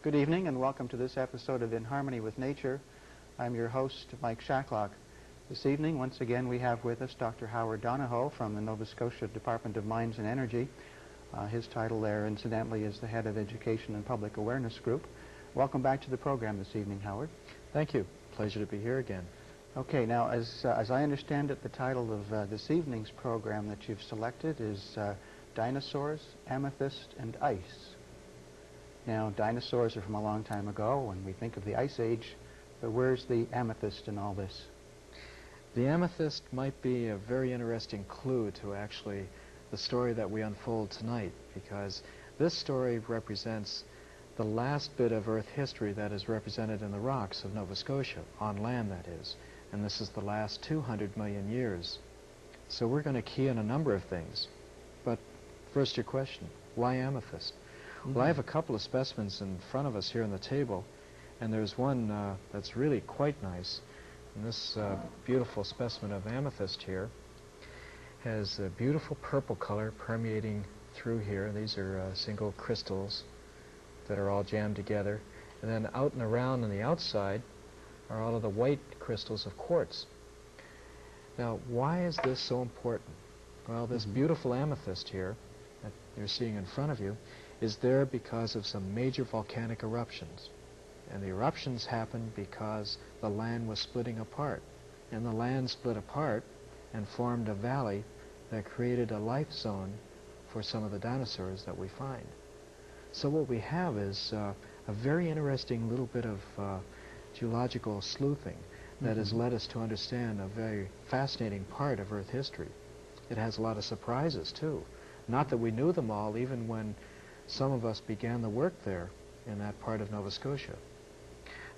Good evening and welcome to this episode of In Harmony with Nature. I'm your host, Mike Shacklock. This evening, once again, we have with us Dr. Howard Donahoe from the Nova Scotia Department of Mines and Energy. His title there, incidentally, is the Head of Education and Public Awareness Group. Welcome back to the program this evening, Howard. Thank you. Pleasure to be here again. Okay, now, as I understand it, the title of this evening's program that you've selected is Dinosaurs, Amethyst, and Ice. Now, dinosaurs are from a long time ago when we think of the Ice Age, but where's the amethyst in all this? The amethyst might be a very interesting clue to actually the story that we unfold tonight, because this story represents the last bit of Earth history that is represented in the rocks of Nova Scotia, on land that is, and this is the last 200 million years. So we're going to key in a number of things. But first your question, why amethyst? Well, I have a couple of specimens in front of us here on the table, and there's one that's really quite nice. And this beautiful specimen of amethyst here has a beautiful purple color permeating through here. These are single crystals that are all jammed together. And then out and around on the outside are all of the white crystals of quartz. Now, why is this so important? Well, this beautiful amethyst here that you're seeing in front of you is there because of some major volcanic eruptions. And the eruptions happened because the land was splitting apart. And the land split apart and formed a valley that created a life zone for some of the dinosaurs that we find. So what we have is a very interesting little bit of geological sleuthing that has led us to understand a very fascinating part of Earth history. It has a lot of surprises, too. Not that we knew them all, even when some of us began the work there in that part of Nova Scotia.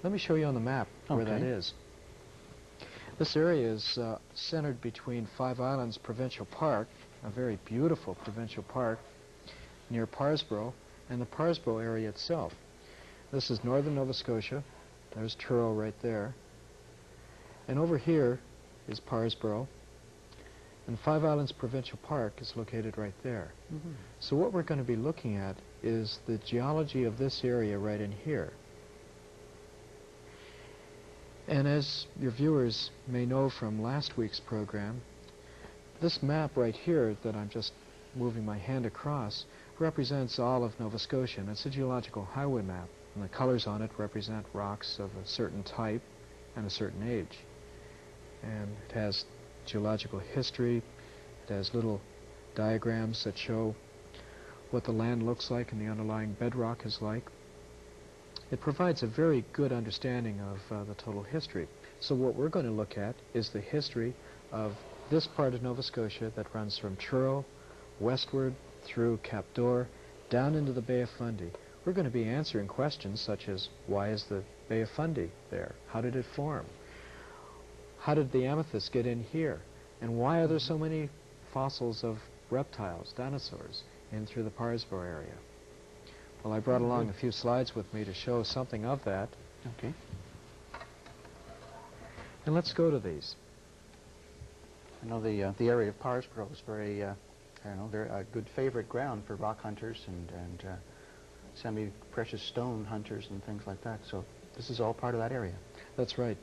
Let me show you on the map where that is. This area is centered between Five Islands Provincial Park, a very beautiful provincial park near Parsboro, and the Parsboro area itself. This is northern Nova Scotia. There's Truro right there. And over here is Parsboro. And Five Islands Provincial Park is located right there. So what we're going to be looking at is the geology of this area right in here. And as your viewers may know from last week's program, this map right here that I'm just moving my hand across represents all of Nova Scotia, and it's a geological highway map. And the colors on it represent rocks of a certain type and a certain age. And it has geological history. It has little diagrams that show what the land looks like and the underlying bedrock is like. It provides a very good understanding of the total history. So what we're going to look at is the history of this part of Nova Scotia that runs from Truro westward through Cap d'Or down into the Bay of Fundy. We're going to be answering questions such as, why is the Bay of Fundy there? How did it form? How did the amethyst get in here? And why are there so many fossils of reptiles, dinosaurs, in through the Parsboro area? Well, I brought along a few slides with me to show something of that. Okay. And let's go to these. I know the area of Parsboro is very, very a good favorite ground for rock hunters and semi-precious stone hunters and things like that. So this is all part of that area. That's right.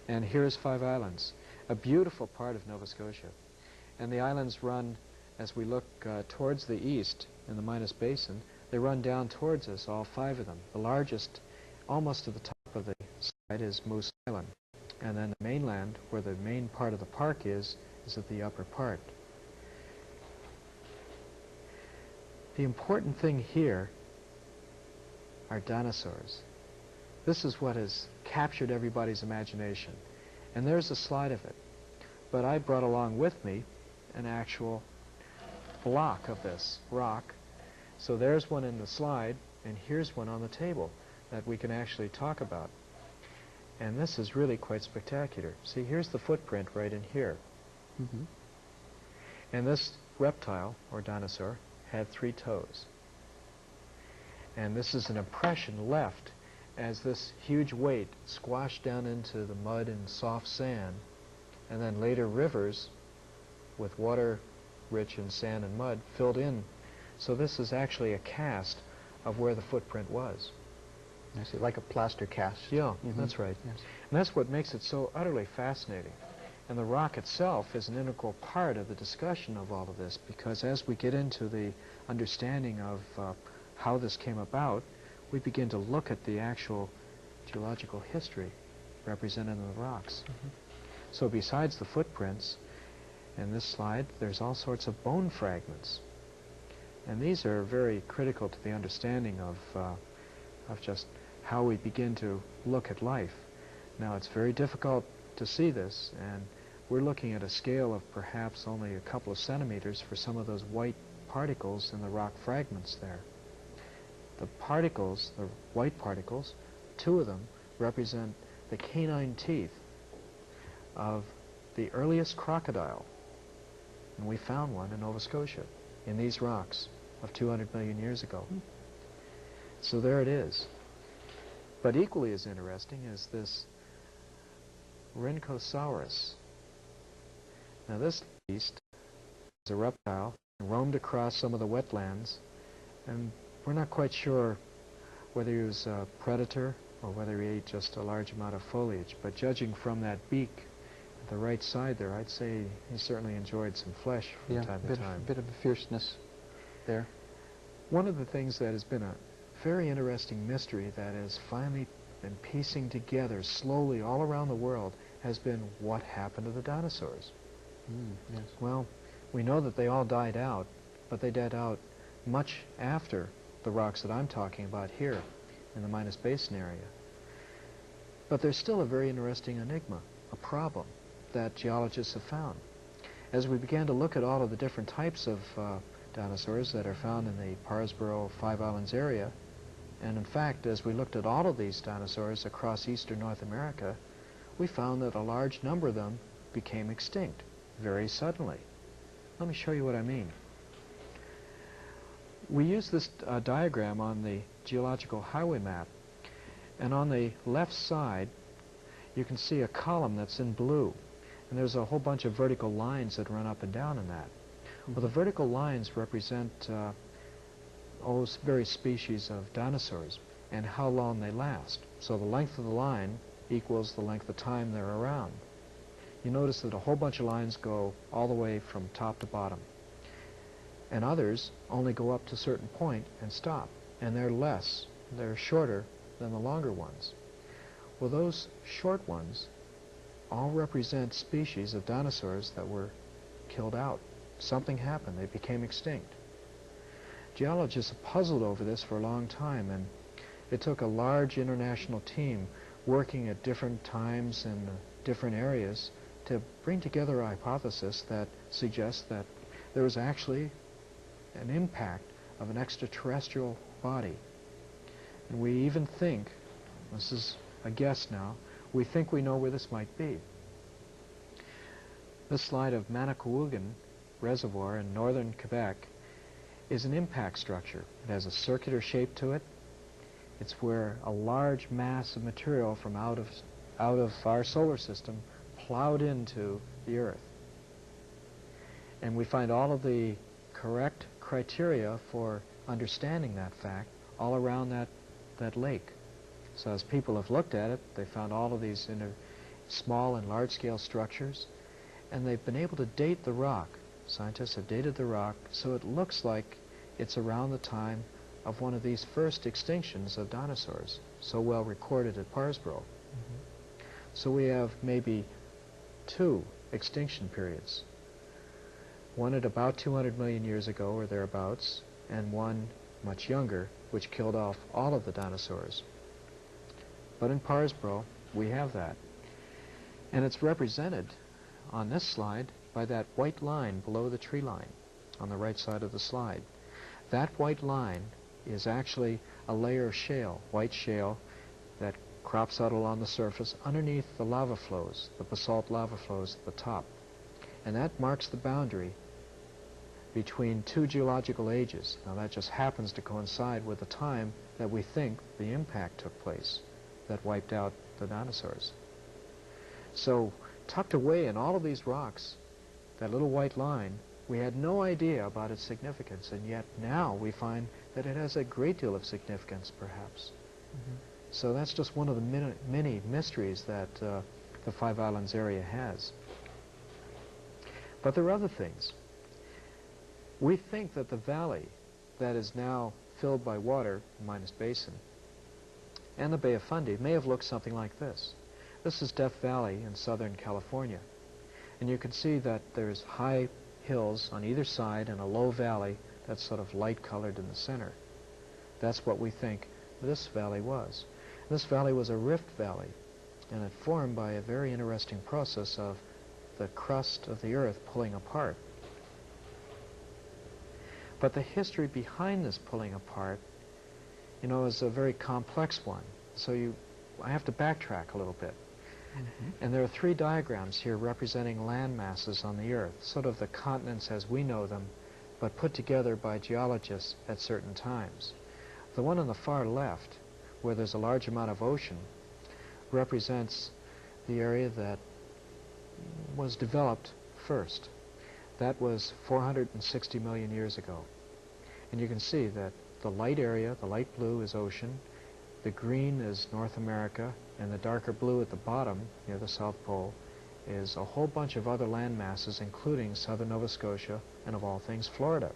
And here's Five Islands, a beautiful part of Nova Scotia. And the islands run, as we look towards the east in the Minas Basin, they run down towards us, all five of them. The largest, almost to the top of the side, is Moose Island. And then the mainland, where the main part of the park is at the upper part. The important thing here are dinosaurs. This is what has captured everybody's imagination. And there's a slide of it. But I brought along with me an actual block of this rock. So there's one in the slide, and here's one on the table that we can actually talk about. And this is really quite spectacular. See, here's the footprint right in here. And this reptile, or dinosaur, had 3 toes. And this is an impression left as this huge weight squashed down into the mud and soft sand, and then later rivers with water rich in sand and mud filled in. So this is actually a cast of where the footprint was. I see, like a plaster cast. Yeah, that's right. Yes. And that's what makes it so utterly fascinating. And the rock itself is an integral part of the discussion of all of this, because as we get into the understanding of how this came about, we begin to look at the actual geological history represented in the rocks. So besides the footprints in this slide, there's all sorts of bone fragments. And these are very critical to the understanding of just how we begin to look at life. Now, it's very difficult to see this, and we're looking at a scale of perhaps only a couple of centimeters for some of those white particles in the rock fragments there. The particles, the white particles, 2 of them represent the canine teeth of the earliest crocodile. And we found one in Nova Scotia in these rocks of 200 million years ago. So there it is. But equally as interesting is this Rhynchosaurus. Now this beast is a reptile, roamed across some of the wetlands, and we're not quite sure whether he was a predator or whether he ate just a large amount of foliage. But judging from that beak at the right side there, I'd say he certainly enjoyed some flesh from time to time. A bit of a fierceness there. One of the things that has been a very interesting mystery that has finally been piecing together slowly all around the world has been what happened to the dinosaurs. Yes. Well, we know that they all died out, but they died out much after the rocks that I'm talking about here in the Minas Basin area. But there's still a very interesting enigma, a problem that geologists have found. As we began to look at all of the different types of dinosaurs that are found in the Parsboro Five Islands area, and in fact, as we looked at all of these dinosaurs across eastern North America, we found that a large number of them became extinct very suddenly. Let me show you what I mean. We use this diagram on the geological highway map, and on the left side you can see a column that's in blue, and there's a whole bunch of vertical lines that run up and down in that. Well, the vertical lines represent various species of dinosaurs and how long they last. So the length of the line equals the length of time they're around. You notice that a whole bunch of lines go all the way from top to bottom, and others only go up to a certain point and stop, and they're shorter than the longer ones. Well, those short ones all represent species of dinosaurs that were killed out. Something happened, they became extinct. Geologists have puzzled over this for a long time, and it took a large international team working at different times in different areas to bring together a hypothesis that suggests that there was actually an impact of an extraterrestrial body. And we even think, this is a guess now, we think we know where this might be. This slide of Manicouagan Reservoir in northern Quebec is an impact structure. It has a circular shape to it. It's where a large mass of material from out of our solar system plowed into the Earth. And we find all of the correct criteria for understanding that fact all around that lake. So as people have looked at it, they found all of these small and large-scale structures, and they've been able to date the rock. Scientists have dated the rock so it looks like it's around the time of one of these first extinctions of dinosaurs, so well recorded at Parsboro. So we have maybe 2 extinction periods. One at about 200 million years ago or thereabouts, and one much younger, which killed off all of the dinosaurs. But in Parsboro, we have that. And it's represented on this slide by that white line below the tree line on the right side of the slide. That white line is actually a layer of shale, white shale, that crops out along the surface underneath the lava flows, the basalt lava flows at the top. And that marks the boundary between 2 geological ages. Now that just happens to coincide with the time that we think the impact took place that wiped out the dinosaurs. So tucked away in all of these rocks, that little white line, we had no idea about its significance, and yet now we find that it has a great deal of significance, perhaps. So that's just one of the many mysteries that the Five Islands area has. But there are other things. We think that the valley that is now filled by water, Minas Basin, and the Bay of Fundy may have looked something like this. This is Death Valley in Southern California. And you can see that there's high hills on either side and a low valley that's sort of light-colored in the center. That's what we think this valley was. This valley was a rift valley, and it formed by a very interesting process of the crust of the earth pulling apart. But the history behind this pulling apart, you know, is a very complex one. So I have to backtrack a little bit. And there are three diagrams here representing land masses on the earth, sort of the continents as we know them, but put together by geologists at certain times. The one on the far left, where there's a large amount of ocean, represents the area that was developed first. That was 460 million years ago. And you can see that the light area, the light blue, is ocean, the green is North America, and the darker blue at the bottom, near the South Pole, is a whole bunch of other land masses, including southern Nova Scotia and, of all things, Florida.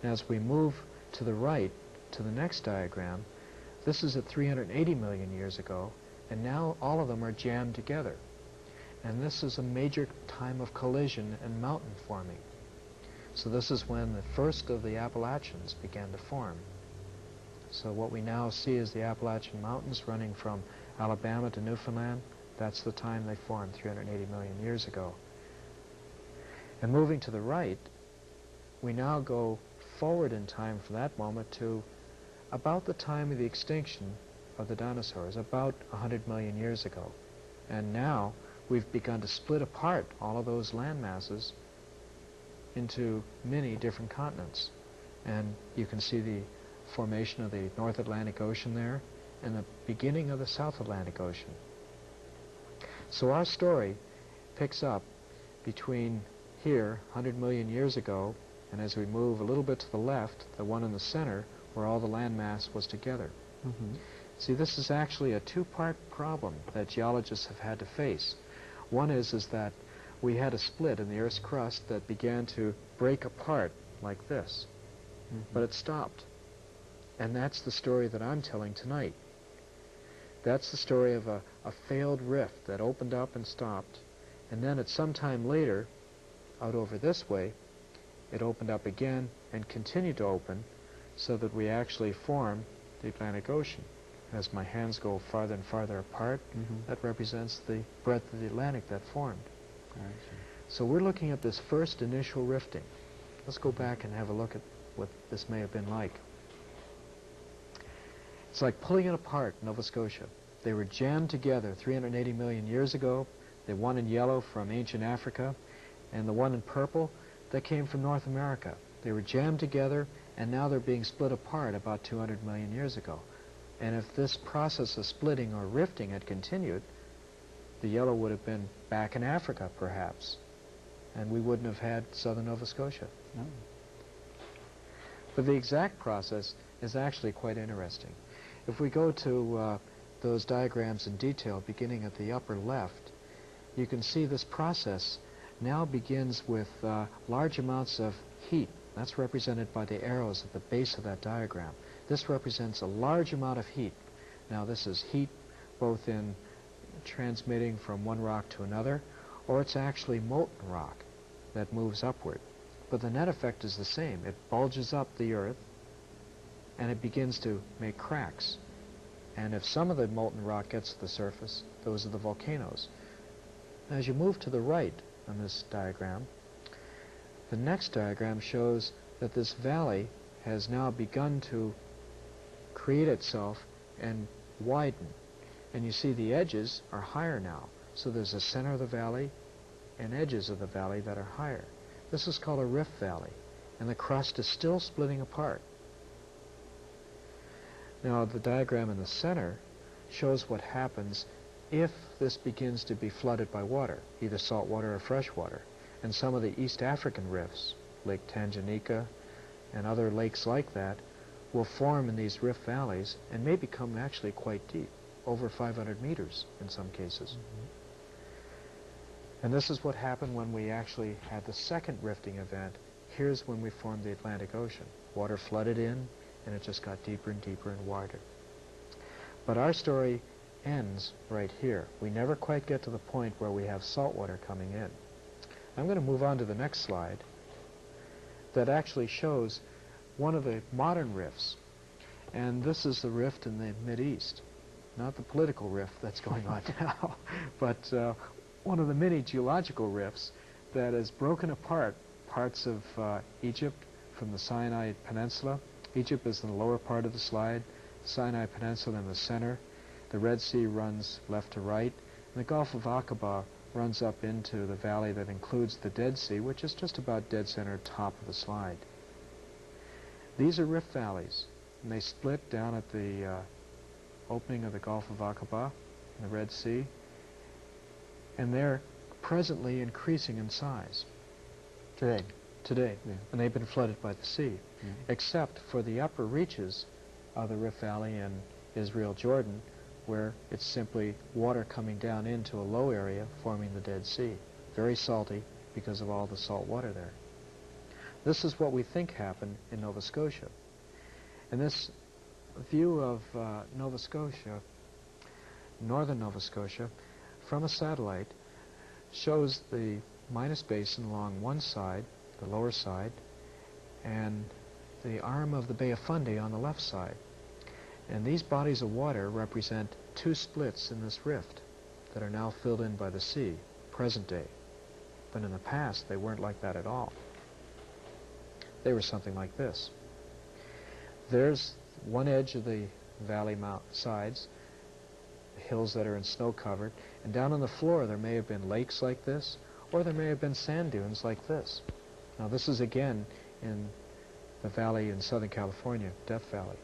Now, as we move to the right, to the next diagram, this is at 380 million years ago, and now all of them are jammed together. And this is a major time of collision and mountain forming. So this is when the first of the Appalachians began to form. So what we now see is the Appalachian Mountains running from Alabama to Newfoundland. That's the time they formed, 380 million years ago. And moving to the right, we now go forward in time from that moment to about the time of the extinction of the dinosaurs, about 100 million years ago. And now we've begun to split apart all of those land masses into many different continents. And you can see the formation of the North Atlantic Ocean there and the beginning of the South Atlantic Ocean. So our story picks up between here, 100 million years ago, and as we move a little bit to the left, the one in the center, where all the land mass was together. See, this is actually a two-part problem that geologists have had to face. One is that we had a split in the Earth's crust that began to break apart like this, but it stopped. And that's the story that I'm telling tonight. That's the story of a failed rift that opened up and stopped, and then at some time later, out over this way, it opened up again and continued to open so that we actually formed the Atlantic Ocean. As my hands go farther and farther apart, that represents the breadth of the Atlantic that formed. So we're looking at this first initial rifting. Let's go back and have a look at what this may have been like. It's like pulling it apart, Nova Scotia. They were jammed together 380 million years ago. The one in yellow from ancient Africa, and the one in purple that came from North America. They were jammed together, and now they're being split apart about 200 million years ago. And if this process of splitting or rifting had continued, the yellow would have been back in Africa, perhaps, and we wouldn't have had southern Nova Scotia. No. But the exact process is actually quite interesting. If we go to those diagrams in detail, beginning at the upper left, you can see this process now begins with large amounts of heat. That's represented by the arrows at the base of that diagram. This represents a large amount of heat. Now, this is heat both in transmitting from one rock to another, or it's actually molten rock that moves upward. But the net effect is the same. It bulges up the Earth, and it begins to make cracks. And if some of the molten rock gets to the surface, those are the volcanoes. As you move to the right on this diagram, the next diagram shows that this valley has now begun to create itself and widen. And you see the edges are higher now. So there's a center of the valley and edges of the valley that are higher. This is called a rift valley, and the crust is still splitting apart. Now, the diagram in the center shows what happens if this begins to be flooded by water, either salt water or fresh water. And some of the East African rifts, Lake Tanganyika and other lakes like that, will form in these rift valleys and may become actually quite deep, over 500 meters in some cases. And this is what happened when we actually had the second rifting event. Here's when we formed the Atlantic Ocean. Water flooded in, and it just got deeper and deeper and wider. But our story ends right here. We never quite get to the point where we have salt water coming in. I'm going to move on to the next slide that actually shows one of the modern rifts. And this is the rift in the Mideast. Not the political rift that's going on now, but one of the many geological rifts that has broken apart parts of Egypt from the Sinai Peninsula. Egypt is in the lower part of the slide, Sinai Peninsula in the center. The Red Sea runs left to right, and the Gulf of Aqaba runs up into the valley that includes the Dead Sea, which is just about dead center top of the slide. These are rift valleys, and they split down at the opening of the Gulf of Aqaba in the Red Sea, and they're presently increasing in size. Today. Yeah. And they've been flooded by the sea, except for the upper reaches of the Rift Valley in Israel, Jordan, where it's simply water coming down into a low area forming the Dead Sea. Very salty because of all the salt water there. This is what we think happened in Nova Scotia. And this view of Nova Scotia, northern Nova Scotia, from a satellite shows the Minas Basin along one side, the lower side, and the arm of the Bay of Fundy on the left side. And these bodies of water represent two splits in this rift that are now filled in by the sea, present day. But in the past, they weren't like that at all. They were something like this. There's one edge of the valley sides, the hills that are in snow-covered, and down on the floor there may have been lakes like this, or there may have been sand dunes like this. Now this is again in the valley in Southern California, Death Valley.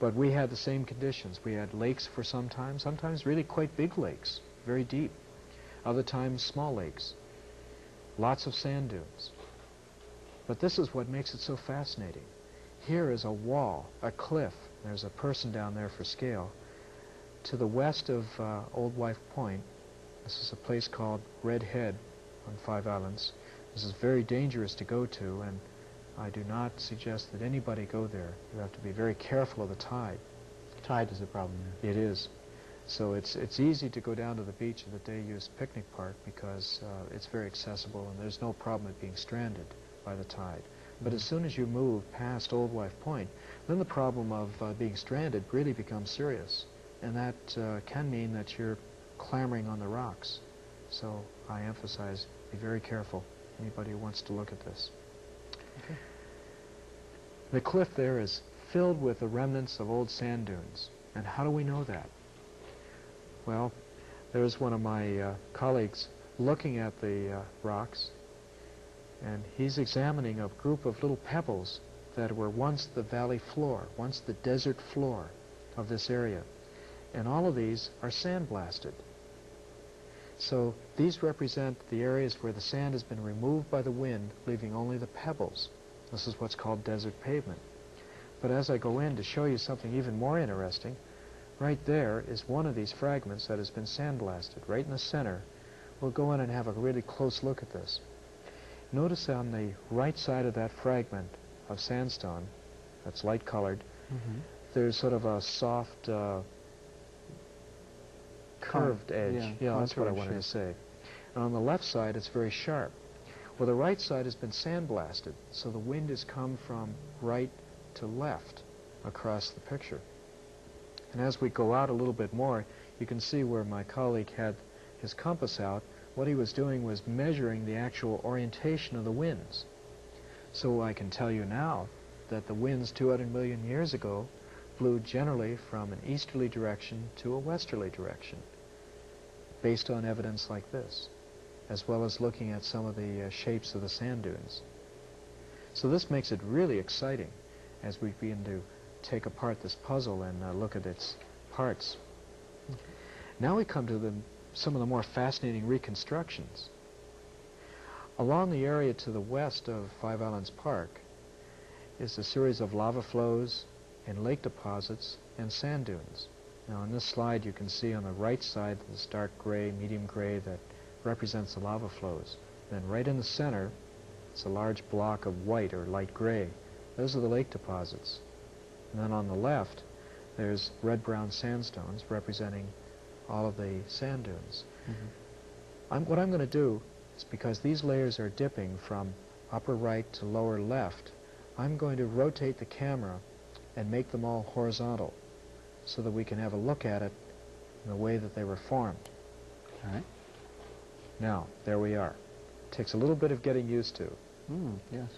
But we had the same conditions. We had lakes for some time, sometimes really quite big lakes, very deep. Other times small lakes. Lots of sand dunes. But this is what makes it so fascinating. Here is a wall, a cliff. There's a person down there for scale. To the west of Old Wife Point, this is a place called Red Head on Five Islands. This is very dangerous to go to, and I do not suggest that anybody go there. You have to be very careful of the tide. Tide is a problem there. It is. So it's easy to go down to the beach at the day-use picnic park because it's very accessible and there's no problem with being stranded by the tide. But as soon as you move past Old Wife Point, then the problem of being stranded really becomes serious. And that can mean that you're clambering on the rocks. So I emphasize, be very careful, anybody who wants to look at this. Okay. The cliff there is filled with the remnants of old sand dunes. And how do we know that? Well, there's one of my colleagues looking at the rocks, and he's examining a group of little pebbles that were once the valley floor, once the desert floor of this area. And all of these are sandblasted. So these represent the areas where the sand has been removed by the wind, leaving only the pebbles. This is what's called desert pavement. But as I go in to show you something even more interesting, right there is one of these fragments that has been sandblasted, right in the center. We'll go in and have a really close look at this. Notice on the right side of that fragment of sandstone, that's light-colored, there's sort of a soft, curved edge. Yeah, that's what I wanted to say. And on the left side, it's very sharp. Well, the right side has been sandblasted, so the wind has come from right to left across the picture. And as we go out a little bit more, you can see where my colleague had his compass out. What he was doing was measuring the actual orientation of the winds. So I can tell you now that the winds 200 million years ago blew generally from an easterly direction to a westerly direction, based on evidence like this, as well as looking at some of the shapes of the sand dunes. So this makes it really exciting as we begin to take apart this puzzle and look at its parts. Now we come to some of the more fascinating reconstructions. Along the area to the west of Five Islands Park is a series of lava flows in lake deposits and sand dunes. Now on this slide you can see on the right side this dark gray, medium gray that represents the lava flows. Then right in the center it's a large block of white or light gray. Those are the lake deposits. And then on the left there's red-brown sandstones representing all of the sand dunes. What I'm going to do is, because these layers are dipping from upper right to lower left, I'm going to rotate the camera and make them all horizontal so that we can have a look at it in the way that they were formed. All right. Now, there we are. Takes a little bit of getting used to. Yes.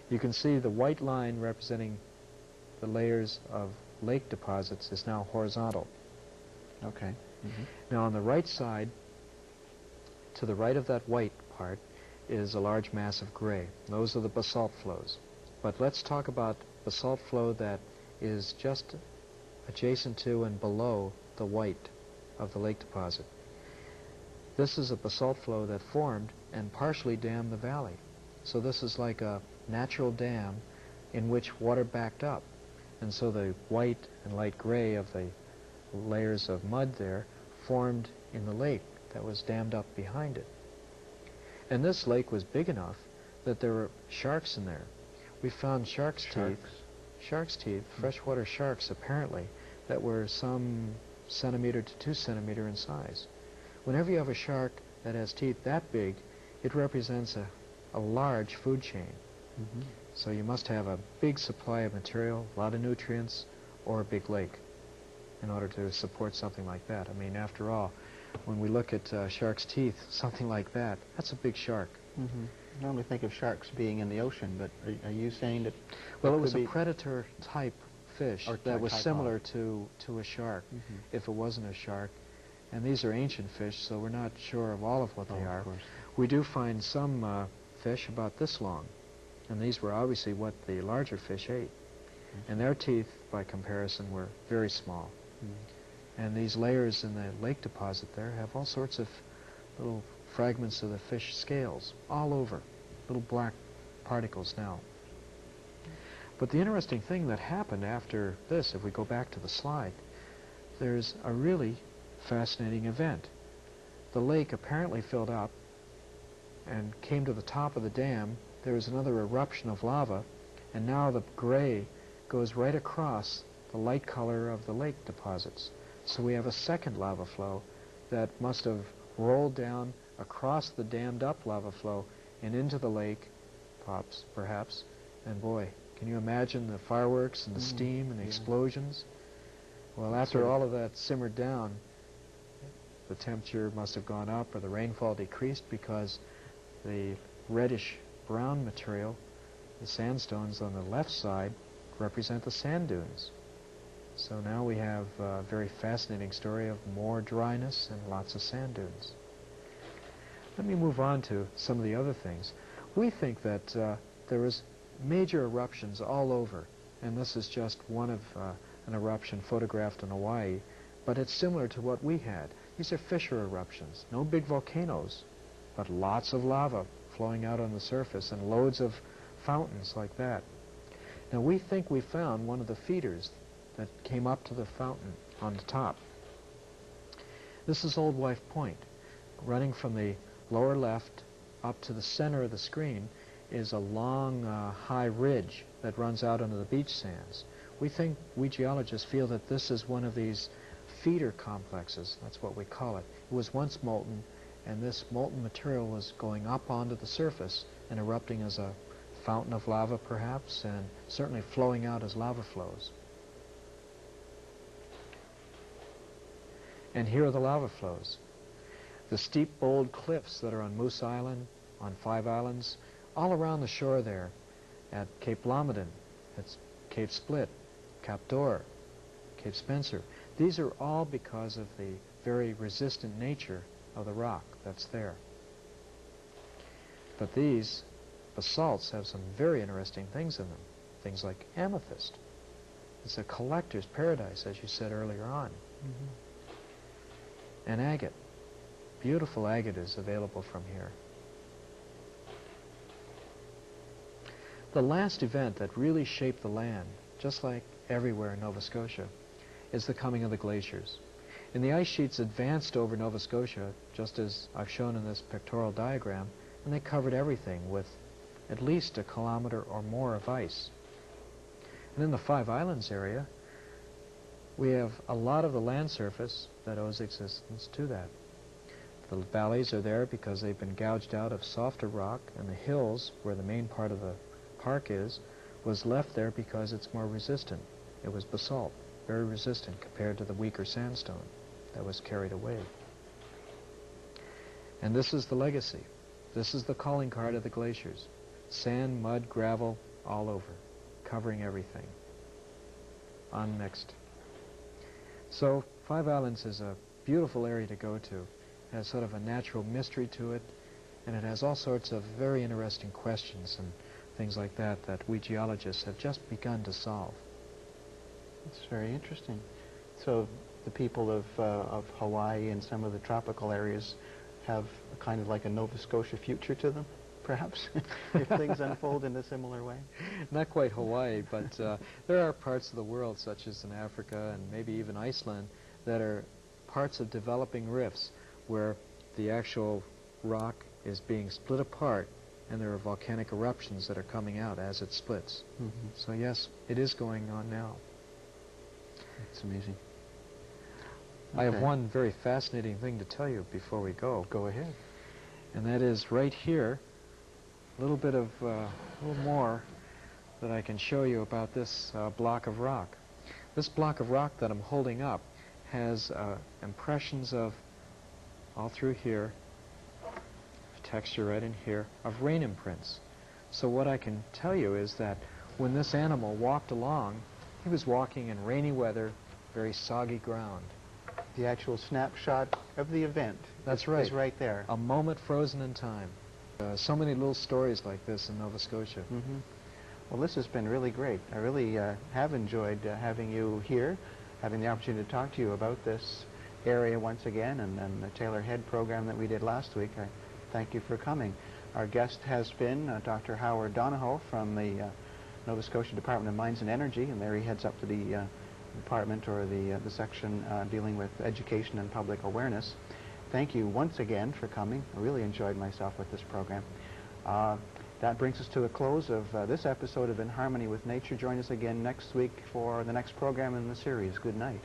You can see the white line representing the layers of lake deposits is now horizontal. Okay. Now on the right side, to the right of that white part, is a large mass of gray. Those are the basalt flows. But let's talk about basalt flow that is just adjacent to and below the white of the lake deposit. This is a basalt flow that formed and partially dammed the valley. So this is like a natural dam in which water backed up. And so the white and light gray of the layers of mud there formed in the lake that was dammed up behind it. And this lake was big enough that there were sharks in there. We found shark's teeth, freshwater sharks apparently, that were some centimeter to 2 centimeter in size. Whenever you have a shark that has teeth that big, it represents a large food chain. So you must have a big supply of material, a lot of nutrients, or a big lake in order to support something like that. I mean, after all, when we look at shark's teeth, something like that, that's a big shark. I normally think of sharks being in the ocean, but are you saying that... Well, it was a predator-type fish that was similar to a shark, if it wasn't a shark. And these are ancient fish, so we're not sure of all of what they are. We do find some fish about this long, and these were obviously what the larger fish ate. And their teeth, by comparison, were very small. And these layers in the lake deposit there have all sorts of little fragments of the fish scales all over, little black particles now. But the interesting thing that happened after this, if we go back to the slide, there's a really fascinating event. The lake apparently filled up and came to the top of the dam. There was another eruption of lava, and now the gray goes right across the light color of the lake deposits. So we have a second lava flow that must have rolled down across the dammed up lava flow and into the lake, perhaps. And boy, can you imagine the fireworks and the steam and the explosions? Well, after all of that simmered down, the temperature must have gone up or the rainfall decreased because the reddish brown material, the sandstones on the left side, represent the sand dunes. So now we have a very fascinating story of more dryness and lots of sand dunes. Let me move on to some of the other things. We think that there was major eruptions all over, and this is just one of an eruption photographed in Hawaii, but it's similar to what we had. These are fissure eruptions, no big volcanoes, but lots of lava flowing out on the surface and loads of fountains like that. Now we think we found one of the feeders that came up to the fountain on the top. This is Old Wife Point. Running from the lower left up to the center of the screen is a long, high ridge that runs out onto the beach sands. We geologists feel that this is one of these feeder complexes. That's what we call it. It was once molten, and this molten material was going up onto the surface and erupting as a fountain of lava, perhaps, and certainly flowing out as lava flows. And here are the lava flows. The steep, bold cliffs that are on Moose Island, on Five Islands, all around the shore there, at Cape Blomidon, at Cape Split, Cap d'Or, Cape Spencer. These are all because of the very resistant nature of the rock that's there. But these basalts have some very interesting things in them. Things like amethyst. It's a collector's paradise, as you said earlier on. And agate. Beautiful agate is available from here. The last event that really shaped the land, just like everywhere in Nova Scotia is the coming of the glaciers. And the ice sheets advanced over Nova Scotia, just as I've shown in this pictorial diagram, and they covered everything with at least 1 kilometer or more of ice. And in the Five Islands area, we have a lot of the land surface that owes existence to that. The valleys are there because they've been gouged out of softer rock, and the hills, where the main part of the park is, was left there because it's more resistant. It was basalt, very resistant compared to the weaker sandstone that was carried away. And this is the legacy. This is the calling card of the glaciers. Sand, mud, gravel, all over, covering everything, unmixed. So Five Islands is a beautiful area to go to. It has sort of a natural mystery to it, and it has all sorts of very interesting questions and things like that that we geologists have just begun to solve. It's very interesting. So the people of Hawaii and some of the tropical areas have kind of like a Nova Scotia future to them, perhaps, if things unfold in a similar way? Not quite Hawaii, but there are parts of the world, such as in Africa and maybe even Iceland, that are parts of developing rifts where the actual rock is being split apart and there are volcanic eruptions that are coming out as it splits. Mm-hmm. So yes, it is going on now. It's amazing. I have Okay. one very fascinating thing to tell you before we go. Go ahead. And that is right here, a little bit of, a little more that I can show you about this block of rock. This block of rock that I'm holding up has impressions of, all through here, texture right in here, of rain imprints. So what I can tell you is that when this animal walked along, he was walking in rainy weather, very soggy ground. The actual snapshot of the event That's right. is right there. A moment frozen in time. So many little stories like this in Nova Scotia. Mm-hmm. Well, this has been really great. I really have enjoyed having you here, having the opportunity to talk to you about this area once again and the Taylor Head program that we did last week. I thank you for coming. Our guest has been Dr. Howard Donahoe from the Nova Scotia Department of Mines and Energy, and there he heads up to the department or the section dealing with education and public awareness. Thank you once again for coming. I really enjoyed myself with this program. That brings us to a close of this episode of In Harmony with Nature. Join us again next week for the next program in the series. Good night.